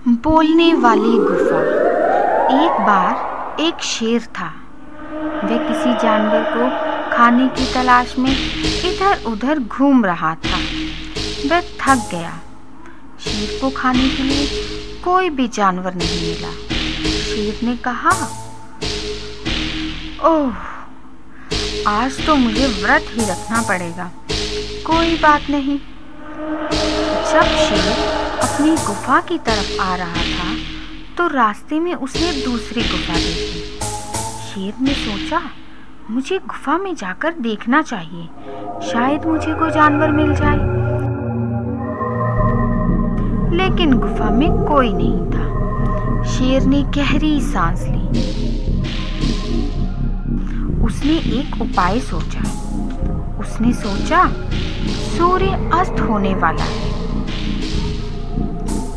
बोलने वाली गुफा। एक बार एक शेर था। वह किसी जानवर को खाने की तलाश में इधर उधर घूम रहा था। वह थक गया। शेर को खाने के लिए कोई भी जानवर नहीं मिला। शेर ने कहा, ओह, आज तो मुझे व्रत ही रखना पड़ेगा। कोई बात नहीं। जब शेर अपनी गुफा की तरफ आ रहा था तो रास्ते में उसने दूसरी गुफा देखी। शेर ने सोचा, मुझे गुफा में जाकर देखना चाहिए, शायद मुझे कोई जानवर मिल जाए। लेकिन गुफा में कोई नहीं था। शेर ने गहरी सांस ली। उसने एक उपाय सोचा। उसने सोचा, सूर्य अस्त होने वाला है।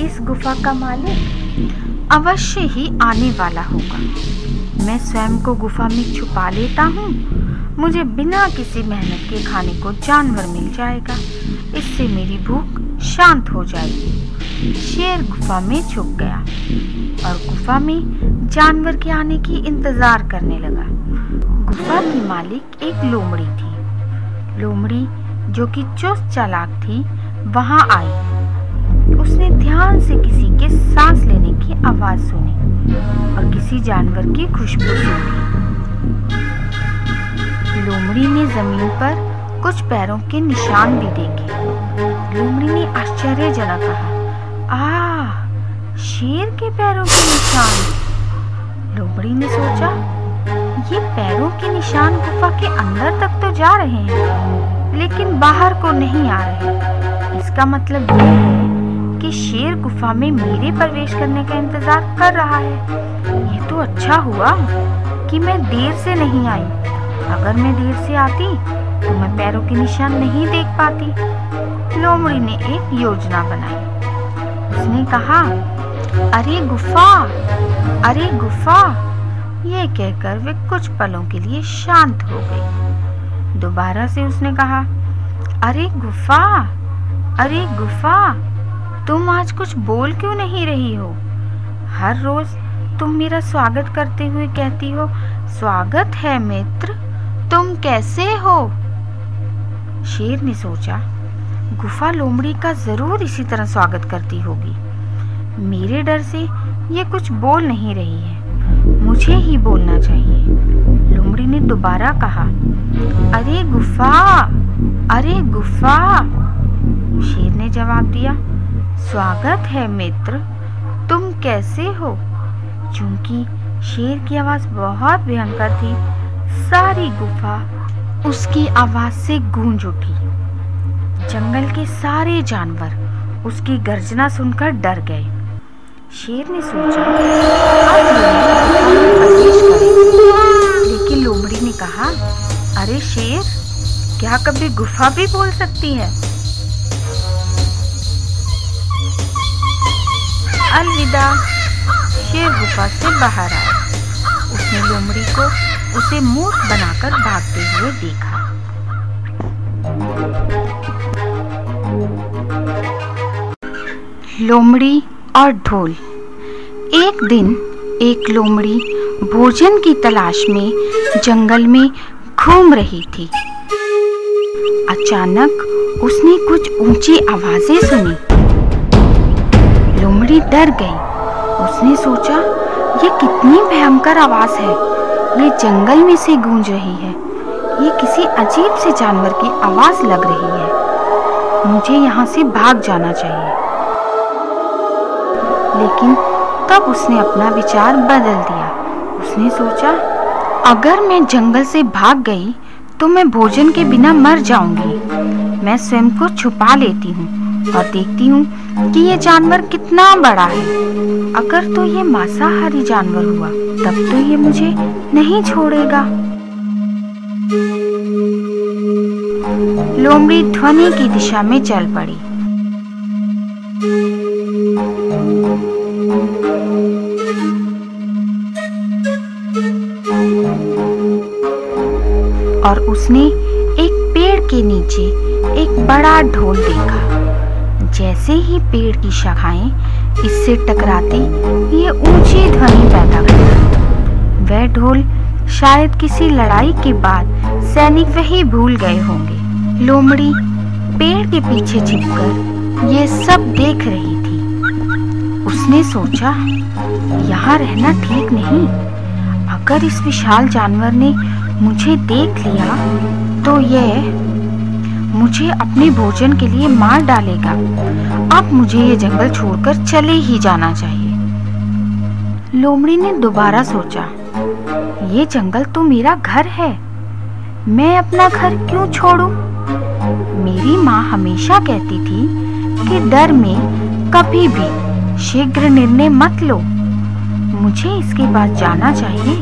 इस गुफा का मालिक अवश्य ही आने वाला होगा। मैं स्वयं को गुफा में छुपा लेता हूँ। मुझे बिना किसी मेहनत के खाने को जानवर मिल जाएगा। इससे मेरी भूख शांत हो जाएगी। शेर गुफा में छुप गया और गुफा में जानवर के आने की इंतजार करने लगा। गुफा की मालिक एक लोमड़ी थी। लोमड़ी, जो कि चुस्त चालाक थी, वहां आई। उसने ध्यान से किसी के सांस लेने की आवाज सुनी और किसी जानवर की खुशबू सूंघी। लोमड़ी ने जमीन पर कुछ पैरों के निशान भी देखे। लोमड़ी ने आश्चर्यजनक कहा, आह, शेर के पैरों के निशान। लोमड़ी ने सोचा, ये पैरों के निशान गुफा के अंदर तक तो जा रहे हैं, लेकिन बाहर को नहीं आ रहे। इसका मतलब ये है कि शेर गुफा में मेरे प्रवेश करने का इंतजार कर रहा है। ये तो अच्छा हुआ कि मैं देर से नहीं आई। अगर मैं देर से आती तो मैं पैरों के निशान नहीं देख पाती। लोमड़ी ने एक योजना बनाई। उसने कहा, अरे गुफा, अरे गुफा। ये कहकर वे कुछ पलों के लिए शांत हो गई। दोबारा से उसने कहा, अरे गुफा, अरे गुफा, तुम आज कुछ बोल क्यों नहीं रही हो? हर रोज तुम मेरा स्वागत करते हुए कहती हो, स्वागत है मित्र, तुम कैसे हो? शेर ने सोचा, गुफा लोमड़ी का जरूर इसी तरह स्वागत करती होगी। मेरे डर से ये कुछ बोल नहीं रही है। मुझे ही बोलना चाहिए। लोमड़ी ने दोबारा कहा, अरे गुफा, अरे गुफा। शेर ने जवाब दिया, स्वागत है मित्र, तुम कैसे हो? चूंकि शेर की आवाज बहुत भयंकर थी, सारी गुफा उसकी आवाज से गूंज उठी। जंगल के सारे जानवर उसकी गर्जना सुनकर डर गए। शेर ने सोचा, अब लोमड़ी प्रवेश करे। लेकिन लोमड़ी ने कहा, अरे शेर, क्या कभी गुफा भी बोल सकती है? अलविदा। शेर गुफा से बाहर आया। उसने लोमड़ी को उसे मूर्ख बनाकर भागते हुए देखा। लोमड़ी और ढोल। एक दिन एक लोमड़ी भोजन की तलाश में जंगल में घूम रही थी। अचानक उसने कुछ ऊंची आवाजें सुनी। लोमड़ी डर गई। उसने सोचा, ये कितनी भयंकर आवाज है। ये जंगल में से गूंज रही है। ये किसी अजीब से जानवर की आवाज लग रही है। मुझे यहाँ से भाग जाना चाहिए। लेकिन तब उसने अपना विचार बदल दिया। उसने सोचा, अगर मैं जंगल से भाग गई तो मैं भोजन के बिना मर जाऊंगी। मैं स्वयं को छुपा लेती हूँ और देखती हूँ कि ये जानवर कितना बड़ा है। अगर तो ये मांसाहारी जानवर हुआ तब तो ये मुझे नहीं छोड़ेगा। लोमड़ी ध्वनि की दिशा में चल पड़ी। और उसने एक पेड़ के नीचे एक बड़ा ढोल देखा। जैसे ही पेड़ की शाखाएं इससे टकराती ये ऊंची ध्वनि पैदा करता। वह ढोल शायद किसी लड़ाई के बाद सैनिक वही भूल गए होंगे। लोमड़ी पेड़ के पीछे छिपकर ये सब देख रही थी। उसने सोचा, यहाँ रहना ठीक नहीं। अगर इस विशाल जानवर ने मुझे देख लिया तो यह मुझे अपने भोजन के लिए मार डालेगा। अब मुझे ये जंगल छोड़कर चले ही जाना चाहिए। लोमड़ी ने दोबारा सोचा, ये जंगल तो मेरा घर है, मैं अपना घर क्यों छोड़ूं? मेरी माँ हमेशा कहती थी कि डर में कभी भी शीघ्र निर्णय मत लो। मुझे इसके पास जाना चाहिए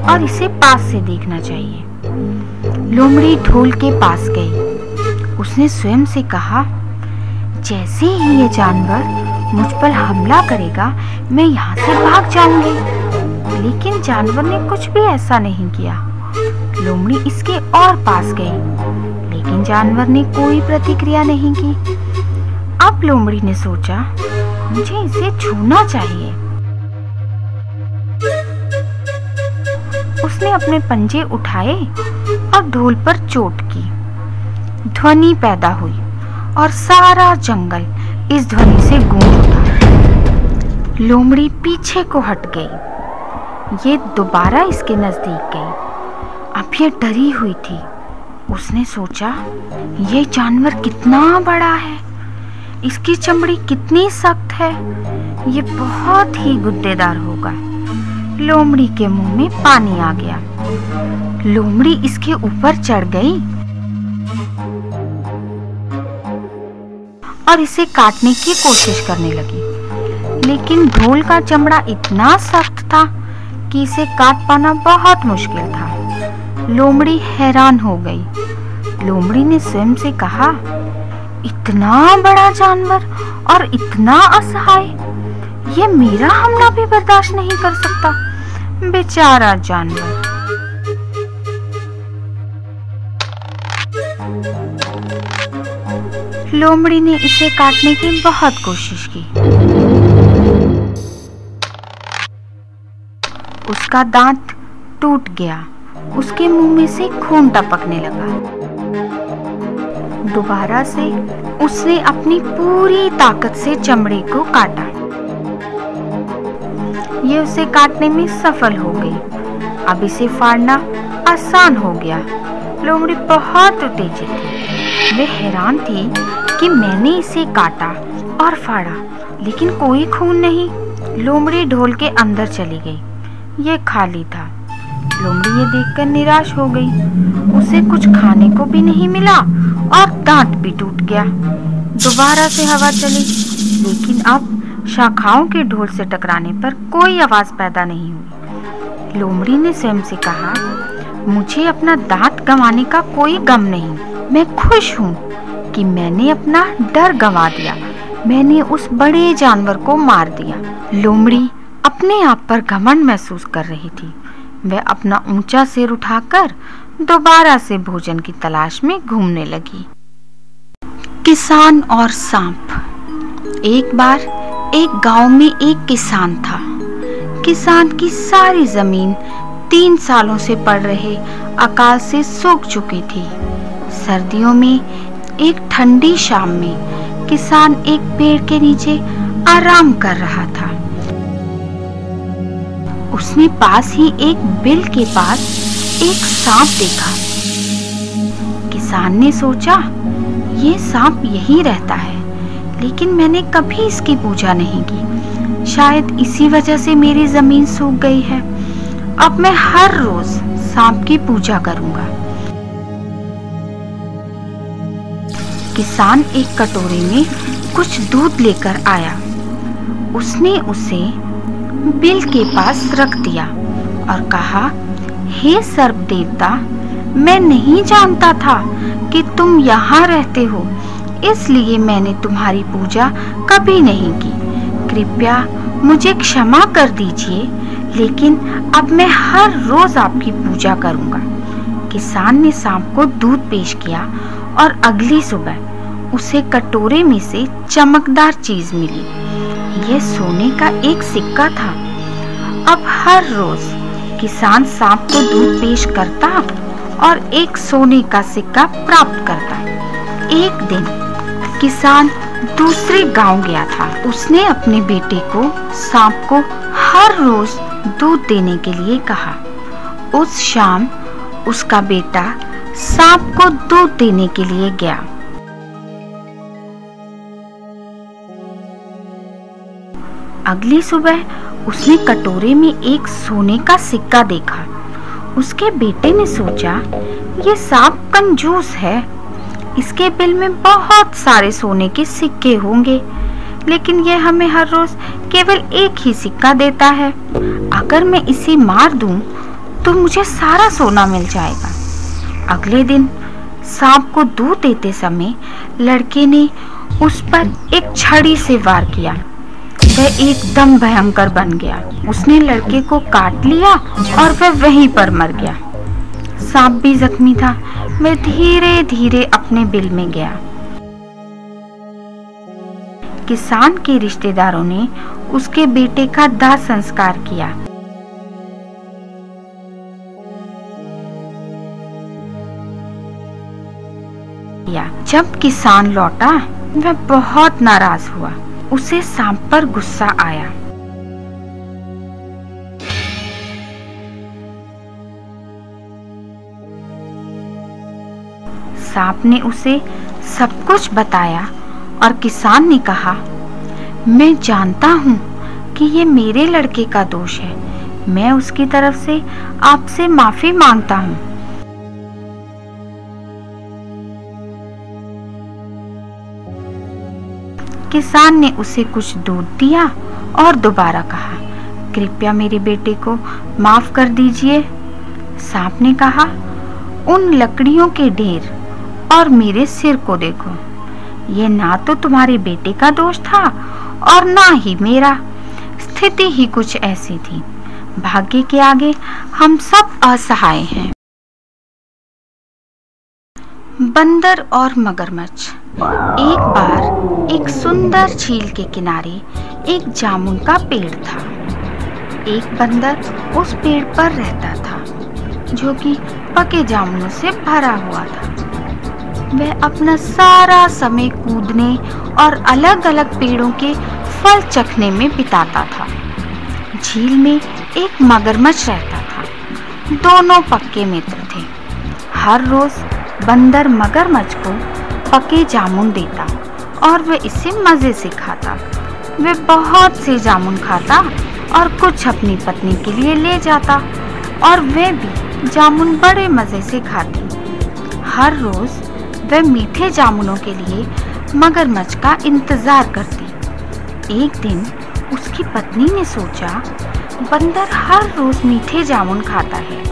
और इसे पास से देखना चाहिए। लोमड़ी ढोल के पास गई। उसने स्वयं से कहा, जैसे ही ये जानवर मुझ पर हमला करेगा मैं यहाँ से भाग जाऊंगी। लेकिन जानवर ने कुछ भी ऐसा नहीं किया। लोमड़ी इसके और पास गई, लेकिन जानवर ने कोई प्रतिक्रिया नहीं की। अब लोमड़ी ने सोचा, मुझे इसे छूना चाहिए। उसने अपने पंजे उठाए और ढोल पर चोट की। ध्वनि पैदा हुई और सारा जंगल इस ध्वनि से गूंज उठा। लोमड़ी पीछे को हट गई। ये दोबारा इसके नजदीक गई। अब ये डरी हुई थी। उसने सोचा, ये जानवर कितना बड़ा है, इसकी चमड़ी कितनी सख्त है, ये बहुत ही गुद्देदार होगा। लोमड़ी के मुंह में पानी आ गया। लोमड़ी इसके ऊपर चढ़ गई और इसे काटने की कोशिश करने लगी। लेकिन ढोल का चमड़ा इतना सख्त था कि इसे काट पाना बहुत मुश्किल था। लोमड़ी हैरान हो गई। लोमड़ी ने स्वयं से कहा, इतना बड़ा जानवर और इतना असहाय, ये मेरा हमला भी बर्दाश्त नहीं कर सकता। बेचारा जानवर। लोमड़ी ने इसे काटने की बहुत कोशिश की। उसका दांत टूट गया। उसके मुंह में से खून टपकने लगा। दोबारा से उसने अपनी पूरी ताकत से चमड़े को काटा। ये उसे काटने में सफल हो गई। अब इसे फाड़ना आसान हो गया। लोमड़ी बहुत उत्तेजित थी। वे हैरान थी कि मैंने इसे काटा और फाड़ा, लेकिन कोई खून नहीं। लोमड़ी ढोल के अंदर चली गई। ये खाली था। लोमड़ी ये देखकर निराश हो गई। उसे कुछ खाने को भी नहीं मिला और दांत भी टूट गया। दोबारा से हवा चली, लेकिन अब शाखाओं के ढोल से टकराने पर कोई आवाज पैदा नहीं हुई। लोमड़ी ने स्वयं से कहा, मुझे अपना दांत गंवाने का कोई गम नहीं। मैं खुश हूँ कि मैंने अपना डर गंवा दिया। मैंने उस बड़े जानवर को मार दिया। लोमड़ी अपने आप पर घमंड महसूस कर रही थी। वह अपना ऊंचा सिर उठाकर दोबारा से भोजन की तलाश में घूमने लगी। किसान और सांप। एक बार एक गांव में एक किसान था। किसान की सारी जमीन 3 सालों से पड़ रहे अकाल से सूख चुकी थी। सर्दियों में एक ठंडी शाम में किसान एक पेड़ के नीचे आराम कर रहा था। उसने पास ही एक बिल के पास एक सांप देखा। किसान ने सोचा, ये सांप यहीं रहता है, लेकिन मैंने कभी इसकी पूजा नहीं की। शायद इसी वजह से मेरी जमीन सूख गई है। अब मैं हर रोज सांप की पूजा करूंगा। किसान एक कटोरे में कुछ दूध लेकर आया। उसने उसे बिल के पास रख दिया और कहा, हे सर्प देवता, मैं नहीं जानता था कि तुम यहाँ रहते हो, इसलिए मैंने तुम्हारी पूजा कभी नहीं की। कृपया मुझे क्षमा कर दीजिए, लेकिन अब मैं हर रोज आपकी पूजा करूंगा। किसान ने सांप को दूध पेश किया और अगली सुबह उसे कटोरे में से चमकदार चीज मिली। यह सोने का एक सिक्का था। अब हर रोज किसान सांप को दूध पेश करता और एक सोने का सिक्का प्राप्त करता। एक दिन किसान दूसरे गांव गया था। उसने अपने बेटे को सांप को हर रोज दूध देने के लिए कहा। उस शाम उसका बेटा सांप को दूध देने के लिए गया। अगली सुबह उसने कटोरे में एक सोने का सिक्का देखा। उसके बेटे ने सोचा, ये सांप कंजूस है, इसके बिल में बहुत सारे सोने के सिक्के होंगे, लेकिन यह हमें हर रोज केवल एक ही सिक्का देता है। अगर मैं इसे मार दूं तो मुझे सारा सोना मिल जाएगा। अगले दिन सांप को दूध देते समय लड़के ने उस पर एक छड़ी से वार किया। वह एकदम भयंकर बन गया। उसने लड़के को काट लिया और वह वहीं पर मर गया। सांप भी जख्मी था। वह धीरे धीरे अपने बिल में गया। किसान के रिश्तेदारों ने उसके बेटे का दाह संस्कार किया। जब किसान लौटा, वह बहुत नाराज हुआ। उसे सांप पर गुस्सा आया। सांप ने उसे सब कुछ बताया और किसान ने कहा, मैं जानता हूँ कि ये मेरे लड़के का दोष है। मैं उसकी तरफ से आपसे माफी मांगता हूँ। किसान ने उसे कुछ दूध दिया और दोबारा कहा, कृपया मेरे बेटे को माफ कर दीजिए। सांप ने कहा, उन लकड़ियों के ढेर और मेरे सिर को देखो। ये ना तो तुम्हारे बेटे का दोष था और ना ही मेरा। स्थिति ही कुछ ऐसी थी। भाग्य के आगे हम सब असहाय हैं। बंदर और मगरमच्छ। एक बार एक सुंदर झील के किनारे एक जामुन का पेड़ था। एक बंदर उस पेड़ पर रहता था जो कि पके जामुनों से भरा हुआ था। वह अपना सारा समय कूदने और अलग अलग पेड़ों के फल चखने में बिताता था। झील में एक मगरमच्छ रहता था। दोनों पक्के मित्र थे। हर रोज बंदर मगरमच्छ को पके जामुन देता और वह इसे मजे से खाता। वह बहुत से जामुन खाता और कुछ अपनी पत्नी के लिए ले जाता और वह भी जामुन बड़े मजे से खाती। हर रोज वह मीठे जामुनों के लिए मगरमच्छ का इंतजार करती। एक दिन उसकी पत्नी ने सोचा, बंदर हर रोज मीठे जामुन खाता है,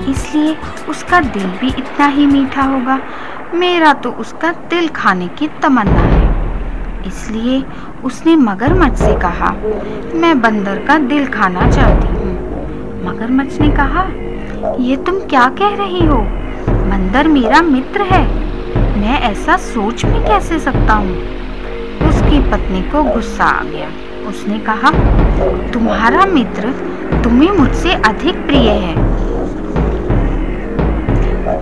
इसलिए उसका दिल भी इतना ही मीठा होगा। मेरा तो उसका दिल खाने की तमन्ना है। इसलिए उसने मगरमच्छ से कहा, मैं बंदर का दिल खाना चाहती हूँ। मगरमच्छ ने कहा, ये तुम क्या कह रही हो? बंदर मेरा मित्र है, मैं ऐसा सोच भी कैसे सकता हूँ? उसकी पत्नी को गुस्सा आ गया। उसने कहा, तुम्हारा मित्र तुम्हें मुझसे अधिक प्रिय है।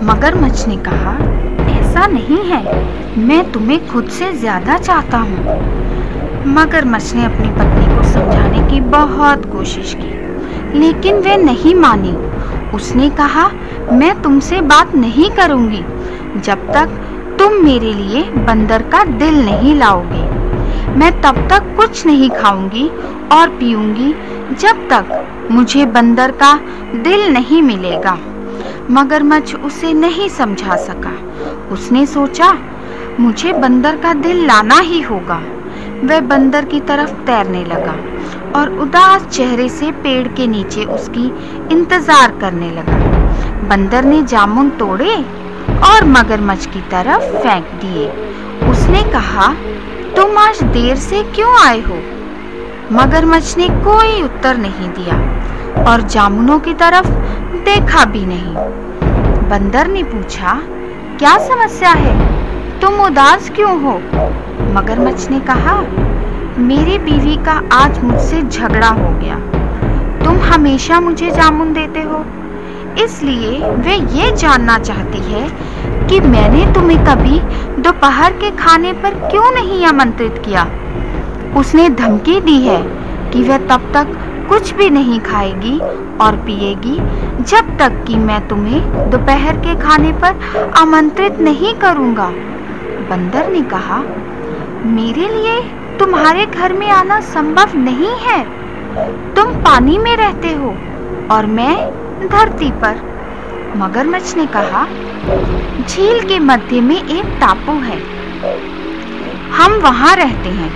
मगरमच्छ ने कहा, ऐसा नहीं है, मैं तुम्हें खुद से ज्यादा चाहता हूँ। मगरमच्छ ने अपनी पत्नी को समझाने की बहुत कोशिश की, लेकिन वह नहीं मानी। उसने कहा, मैं तुमसे बात नहीं करूंगी जब तक तुम मेरे लिए बंदर का दिल नहीं लाओगे। मैं तब तक कुछ नहीं खाऊंगी और पीऊंगी जब तक मुझे बंदर का दिल नहीं मिलेगा। मगरमच्छ उसे नहीं समझा सका। उसने सोचा, मुझे बंदर का दिल लाना ही होगा। वह बंदर की तरफ तैरने लगा और उदास चेहरे से पेड़ के नीचे उसकी इंतजार करने लगा। बंदर ने जामुन तोड़े और मगरमच्छ की तरफ फेंक दिए। उसने कहा, तुम आज देर से क्यों आए हो? मगरमच्छ ने कोई उत्तर नहीं दिया और जामुनों की तरफ देखा भी नहीं। बंदर ने पूछा, क्या समस्या है? तुम उदास क्यों हो? मगरमच्छ ने कहा, मेरी बीवी का आज मुझसे झगड़ा हो गया। तुम हमेशा मुझे जामुन देते हो, इसलिए वे ये जानना चाहती है कि मैंने तुम्हें कभी दोपहर के खाने पर क्यों नहीं आमंत्रित किया। उसने धमकी दी है कि वह तब तक कुछ भी नहीं खाएगी और पिएगी जब तक कि मैं तुम्हें दोपहर के खाने पर आमंत्रित नहीं करूंगा। बंदर ने कहा, मेरे लिए तुम्हारे घर में आना संभव नहीं है। तुम पानी में रहते हो और मैं धरती पर। मगरमच्छ ने कहा, झील के मध्य में एक टापू है, हम वहां रहते हैं।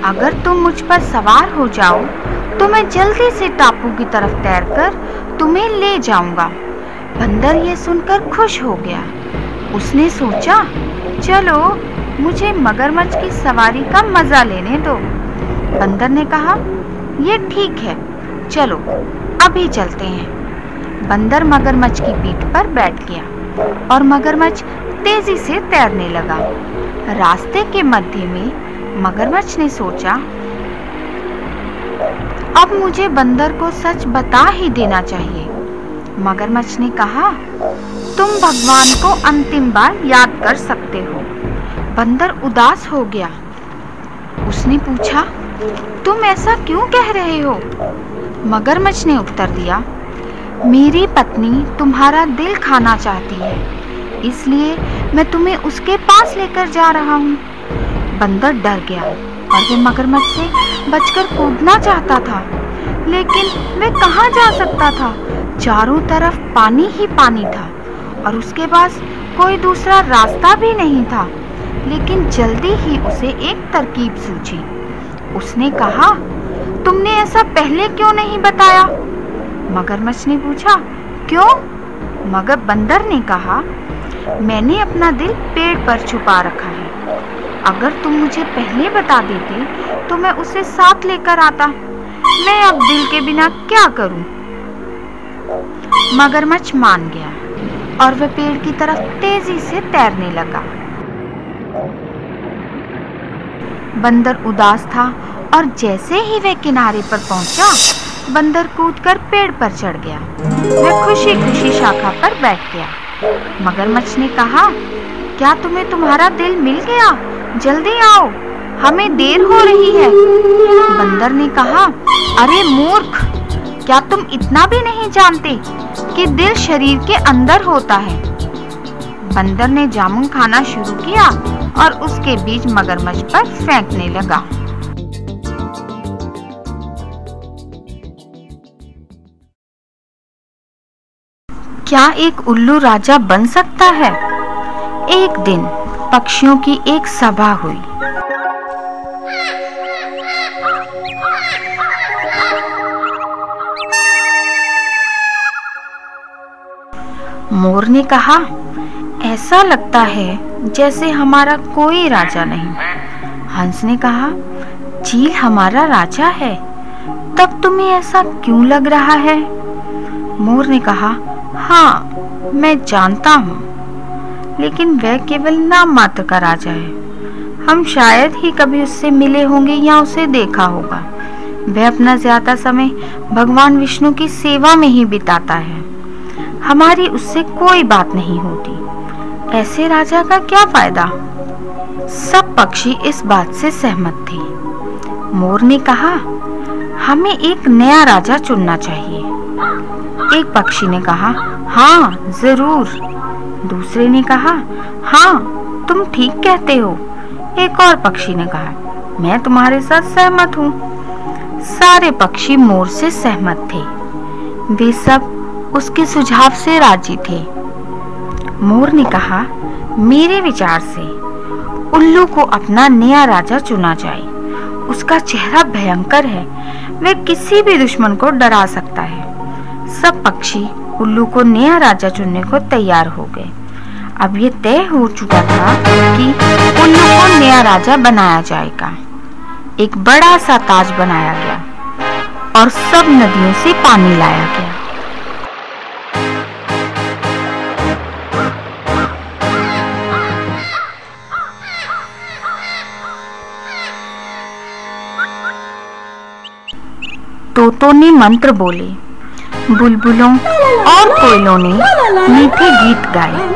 अगर तुम मुझ पर सवार हो जाओ तो मैं जल्दी से टापू की तरफ तैरकर तुम्हें ले जाऊंगा। बंदर ये सुनकर खुश हो गया। उसने सोचा, चलो मुझे मगरमच्छ की सवारी का मजा लेने दो। बंदर ने कहा, ये ठीक है, चलो अभी चलते हैं। बंदर मगरमच्छ की पीठ पर बैठ गया और मगरमच्छ तेजी से तैरने लगा। रास्ते के मध्य में मगरमच्छ ने सोचा, अब मुझे बंदर को सच बता ही देना चाहिए। मगरमच्छ ने कहा, तुम भगवान को अंतिम बार याद कर सकते हो। बंदर उदास हो गया। उसने पूछा, तुम ऐसा क्यों कह रहे हो? मगरमच्छ ने उत्तर दिया, मेरी पत्नी तुम्हारा दिल खाना चाहती है, इसलिए मैं तुम्हें उसके पास लेकर जा रहा हूँ। बंदर डर गया और वह मगरमच्छ से बचकर कूदना चाहता था, लेकिन वह कहाँ जा सकता था? चारों तरफ पानी ही पानी था और उसके पास कोई दूसरा रास्ता भी नहीं था। लेकिन जल्दी ही उसे एक तरकीब सूझी। उसने कहा, तुमने ऐसा पहले क्यों नहीं बताया? मगरमच्छ ने पूछा, क्यों? मगर बंदर ने कहा, मैंने अपना दिल पेड़ पर छुपा रखा है। अगर तुम मुझे पहले बता देते तो मैं उसे साथ लेकर आता। मैं अब दिल के बिना क्या करूं? मगरमच्छ मान गया और वह पेड़ की तरफ तेजी से तैरने लगा। बंदर उदास था और जैसे ही वह किनारे पर पहुंचा, बंदर कूदकर पेड़ पर चढ़ गया। वह खुशी खुशी शाखा पर बैठ गया। मगरमच्छ ने कहा, क्या तुम्हें तुम्हारा दिल मिल गया? जल्दी आओ, हमें देर हो रही है। बंदर ने कहा, अरे मूर्ख, क्या तुम इतना भी नहीं जानते कि दिल शरीर के अंदर होता है? बंदर ने जामुन खाना शुरू किया और उसके बीज मगरमच्छ पर फेंकने लगा। क्या एक उल्लू राजा बन सकता है? एक दिन पक्षियों की एक सभा हुई। मोर ने कहा, ऐसा लगता है जैसे हमारा कोई राजा नहीं। हंस ने कहा, चील हमारा राजा है, तब तुम्हें ऐसा क्यों लग रहा है? मोर ने कहा, हाँ मैं जानता हूँ, लेकिन वह केवल नाम मात्र का राजा है। हम शायद ही कभी उससे मिले होंगे या उसे देखा होगा। वह अपना ज्यादा समय भगवान विष्णु की सेवा में ही बिताता है। हमारी उससे कोई बात नहीं होती। ऐसे राजा का क्या फायदा? सब पक्षी इस बात से सहमत थे। मोर ने कहा, हमें एक नया राजा चुनना चाहिए। एक पक्षी ने कहा, हाँ जरूर। दूसरे ने कहा, हाँ तुम ठीक कहते हो। एक और पक्षी ने कहा, मैं तुम्हारे साथ सहमत हूँ। सारे पक्षी मोर से सहमत थे। वे सब उसके सुझाव से राजी थे। मोर ने कहा, मेरे विचार से उल्लू को अपना नया राजा चुना जाए। उसका चेहरा भयंकर है, वह किसी भी दुश्मन को डरा सकता है। सब पक्षी उल्लू को नया राजा चुनने को तैयार हो गए। अब ये तय हो चुका था कि उल्लू को नया राजा बनाया जाएगा। एक बड़ा सा ताज बनाया गया और सब नदियों से पानी लाया गया। तोतों ने मंत्र बोले, बुलबुलों और कोयलों ने मीठे गीत गाए।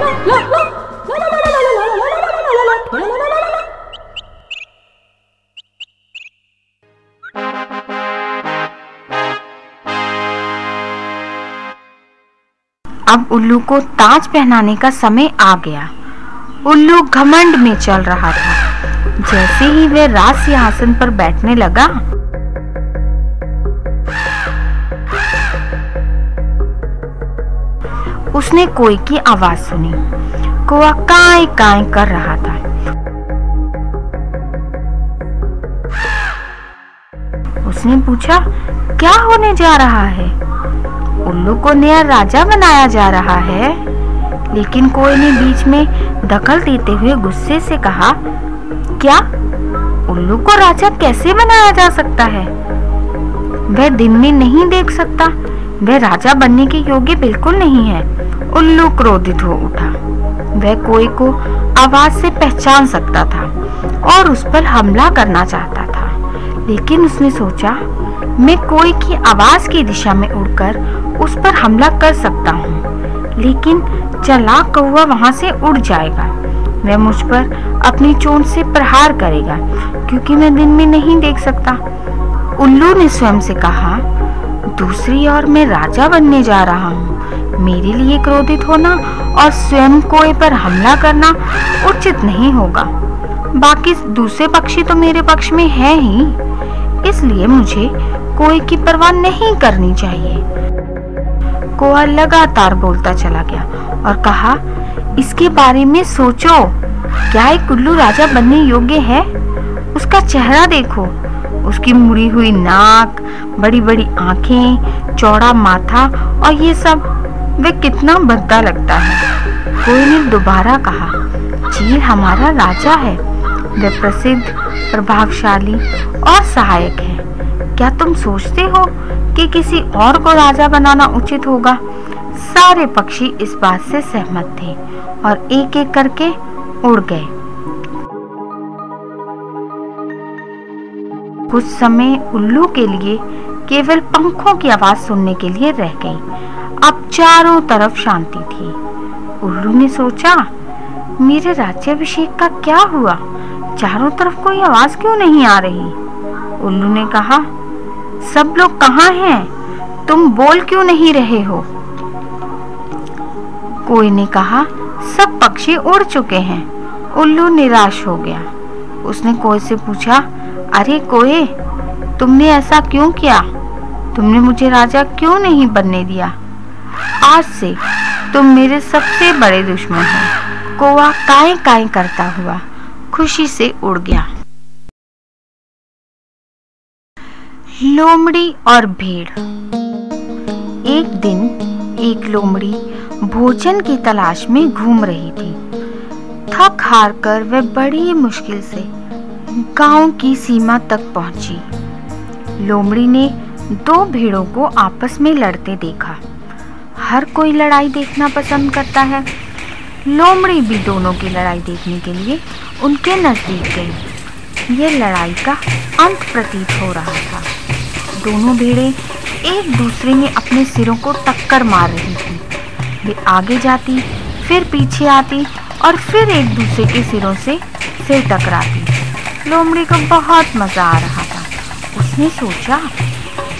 अब उल्लू को ताज पहनाने का समय आ गया। उल्लू घमंड में चल रहा था। जैसे ही वह राज सिंहासन पर बैठने लगा, उसने कोई की आवाज सुनी। कौवा कांय कांय कर रहा था। उसने पूछा, क्या होने जा रहा है? उल्लू को नया राजा बनाया जा रहा है। लेकिन कोई ने बीच में दखल देते हुए गुस्से से कहा, क्या? उल्लू को राजा कैसे बनाया जा सकता है? वह दिन में नहीं देख सकता। वह राजा बनने के योग्य बिल्कुल नहीं है। उल्लू क्रोधित हो उठा। वह कोई को आवाज से पहचान सकता था और उस पर हमला करना चाहता था। लेकिन उसने सोचा, मैं कोई की आवाज की दिशा में उड़कर उस पर हमला कर सकता हूँ, लेकिन चालाक कौवा वहां से उड़ जाएगा। वह मुझ पर अपनी चोंच से प्रहार करेगा, क्योंकि मैं दिन में नहीं देख सकता। उल्लू ने स्वयं से कहा, दूसरी ओर मैं राजा बनने जा रहा हूँ। मेरे लिए क्रोधित होना और स्वयं कोई पर हमला करना उचित नहीं होगा। बाकी दूसरे पक्षी तो मेरे पक्ष में है ही, इसलिए मुझे कोई की परवाह नहीं करनी चाहिए। कौवा लगातार बोलता चला गया और कहा, इसके बारे में सोचो, क्या एक उल्लू राजा बनने योग्य है? उसका चेहरा देखो, उसकी मुड़ी हुई नाक, बड़ी बड़ी आंखें, चौड़ा माथा और ये सब, वह कितना भद्दा लगता है। कोई ने दोबारा कहा, चील हमारा राजा है। वह प्रसिद्ध, प्रभावशाली और सहायक है। क्या तुम सोचते हो कि किसी और को राजा बनाना उचित होगा? सारे पक्षी इस बात से सहमत थे और एक एक करके उड़ गए। कुछ समय उल्लू के लिए केवल पंखों की आवाज सुनने के लिए रह गई। अब चारों तरफ शांति थी। उल्लू ने सोचा, मेरे राज्याभिषेक का क्या हुआ? चारों तरफ कोई आवाज क्यों नहीं आ रही? उल्लू ने कहा, सब लोग कहाँ हैं? तुम बोल क्यों नहीं रहे हो? कोई ने कहा, सब पक्षी उड़ चुके हैं। उल्लू निराश हो गया। उसने कोई से पूछा, अरे कोई, तुमने ऐसा क्यों किया? तुमने मुझे राजा क्यों नहीं बनने दिया? आज से तुम मेरे सबसे बड़े दुश्मन हो। कौवा कांय कांय करता हुआ खुशी से उड़ गया। लोमड़ी और भेड़। एक दिन एक लोमड़ी भोजन की तलाश में घूम रही थी। थक हार कर वह बड़ी मुश्किल से गांव की सीमा तक पहुंची। लोमड़ी ने दो भेड़ों को आपस में लड़ते देखा। हर कोई लड़ाई देखना पसंद करता है। लोमड़ी भी दोनों की लड़ाई देखने के लिए उनके नजदीक गई। यह लड़ाई का अंत प्रतीत हो रहा था। दोनों भेड़ें एक दूसरे में अपने सिरों को टक्कर मार रही थी। वे आगे जाती, फिर पीछे आती और फिर एक दूसरे के सिरों से सिर टकराती। लोमड़ी को बहुत मजा आ रहा था। उसने सोचा,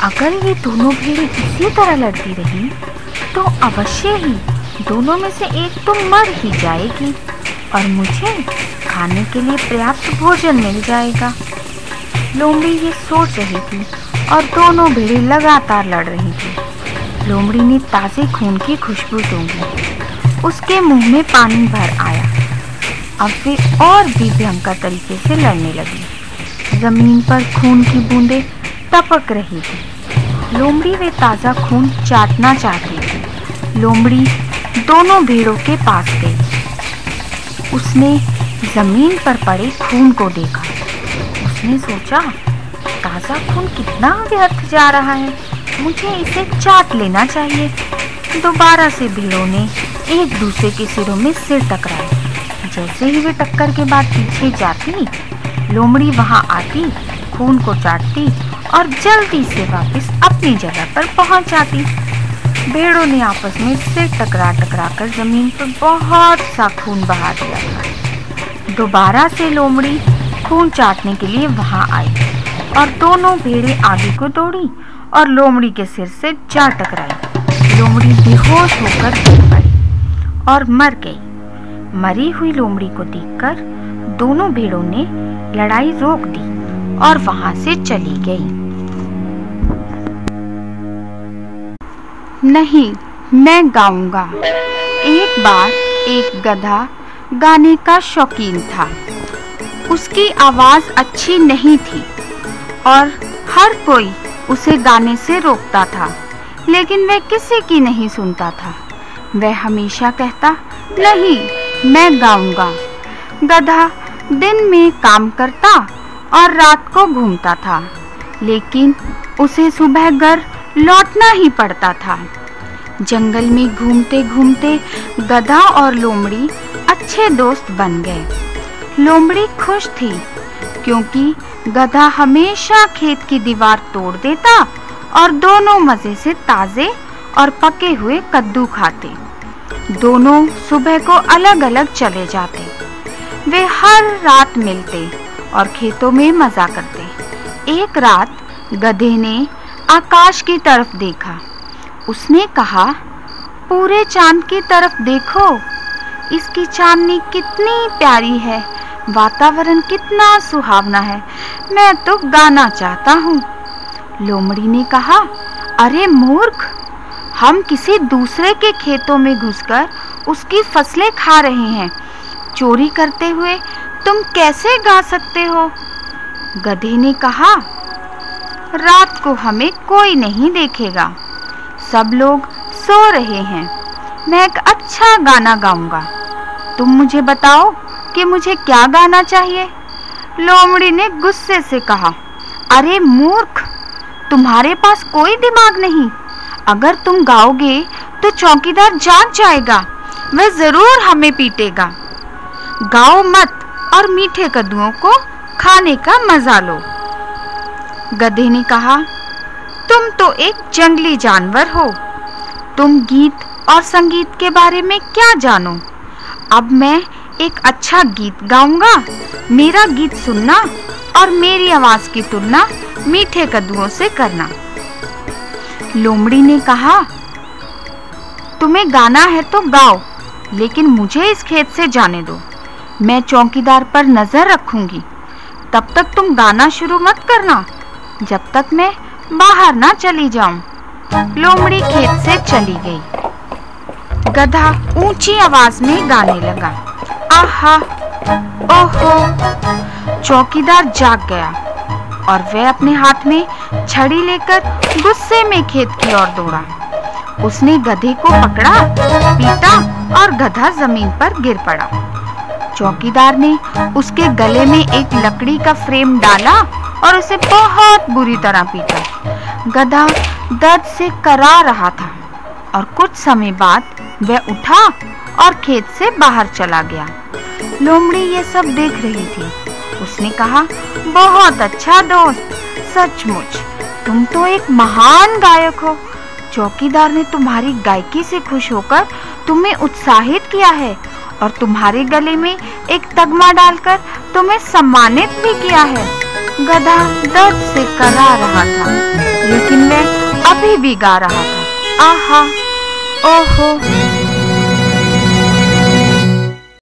अगर ये दोनों भेड़ें इसी तरह लड़ती रही तो अवश्य ही दोनों में से एक तो मर ही जाएगी और मुझे खाने के लिए पर्याप्त भोजन मिल जाएगा। लोमड़ी ये सोच रही थी और दोनों भेड़ें लगातार लड़ रही थी। लोमड़ी ने ताजे खून की खुशबू सूंघी। उसके मुंह में पानी भर आया। अब वे और भी भयंकर तरीके से लड़ने लगी। जमीन पर खून की बूंदें टपक रही थी। लोमड़ी वे ताजा खून चाटना चाहती थी। लोमड़ी दोनों भेड़ों के पास गई। उसने जमीन पर पड़े खून को देखा। उसने सोचा, ताजा खून कितना व्यर्थ जा रहा है, मुझे इसे चाट लेना चाहिए। दोबारा से भेड़ों ने एक दूसरे के सिरों में सिर टकराए। जैसे ही वे टक्कर के बाद पीछे जाती, लोमड़ी वहां आती खून को चाटती और जल्दी से वापस अपनी जगह पर पहुंच जाती। भेड़ों ने आपस में सिर टकरा टकरा कर जमीन पर बहुत सा खून बहा दिया था। दोबारा से लोमड़ी खून चाटने के लिए वहां आई और दोनों भेड़ें आगे को दौड़ी और लोमड़ी के सिर से जा टकराई। लोमड़ी बेहोश होकर गिर पड़ी और मर गई। मरी हुई लोमड़ी को देखकर दोनों भेड़ों ने लड़ाई रोक दी और वहां से चली गई। नहीं, मैं गाऊंगा। एक बार एक गधा गाने का शौकीन था। उसकी आवाज अच्छी नहीं थी और हर कोई उसे गाने से रोकता था, लेकिन वह किसी की नहीं सुनता था। वह हमेशा कहता, नहीं, मैं गाऊंगा। गधा दिन में काम करता और रात को घूमता था, लेकिन उसे सुबह घर लौटना ही पड़ता था। जंगल में घूमते घूमते गधा और लोमड़ी अच्छे दोस्त बन गए। लोमड़ी खुश थी क्योंकि गधा हमेशा खेत की दीवार तोड़ देता और दोनों मजे से ताजे और पके हुए कद्दू खाते। दोनों सुबह को अलग अलग चले जाते। वे हर रात मिलते और खेतों में मजा करते। एक रात गधे ने आकाश की तरफ देखा। उसने कहा, पूरे चांद की तरफ देखो, इसकी चांदनी कितनी प्यारी है, वातावरण कितना सुहावना है, मैं तो गाना चाहता हूँ। लोमड़ी ने कहा, अरे मूर्ख, हम किसी दूसरे के खेतों में घुसकर उसकी फसलें खा रहे हैं। चोरी करते हुए तुम कैसे गा सकते हो? गधे ने कहा, रात को हमें कोई नहीं देखेगा, सब लोग सो रहे हैं, मैं एक अच्छा गाना गाऊंगा। तुम मुझे बताओ कि मुझे क्या गाना चाहिए? लोमड़ी ने गुस्से से कहा, अरे मूर्ख, तुम्हारे पास कोई दिमाग नहीं। अगर तुम गाओगे तो चौकीदार जाग जाएगा, वह जरूर हमें पीटेगा। गाओ मत और मीठे कद्दुओं को खाने का मजा लो। गधे ने कहा, तुम तो एक जंगली जानवर हो, तुम गीत और संगीत के बारे में क्या जानो? अब मैं एक अच्छा गीत गाऊंगा, मेरा गीत सुनना और मेरी आवाज की तुलना मीठे कद्दुओं से करना। लोमड़ी ने कहा, तुम्हें गाना है तो गाओ, लेकिन मुझे इस खेत से जाने दो। मैं चौकीदार पर नजर रखूंगी। तब तक तुम गाना शुरू मत करना, जब तक मैं बाहर ना चली जाऊं। लोमड़ी खेत से चली गई। गधा ऊंची आवाज में गाने लगा, आहा, ओहो। चौकीदार जाग गया और वह अपने हाथ में छड़ी लेकर गुस्से में खेत की ओर दौड़ा। उसने गधे को पकड़ा, पीटा और गधा जमीन पर गिर पड़ा। चौकीदार ने उसके गले में एक लकड़ी का फ्रेम डाला और उसे बहुत बुरी तरह पीटा। गधा दर्द से करा रहा था और कुछ समय बाद वह उठा और खेत से बाहर चला गया। लोमड़ी ये सब देख रही थी। उसने कहा, बहुत अच्छा दोस्त, सचमुच तुम तो एक महान गायक हो। चौकीदार ने तुम्हारी गायकी से खुश होकर तुम्हें उत्साहित किया है और तुम्हारे गले में एक तगमा डालकर तुम्हें सम्मानित भी किया है। गधा दर्द से करा रहा था, लेकिन वह अभी भी गा रहा था, आहा, ओहो।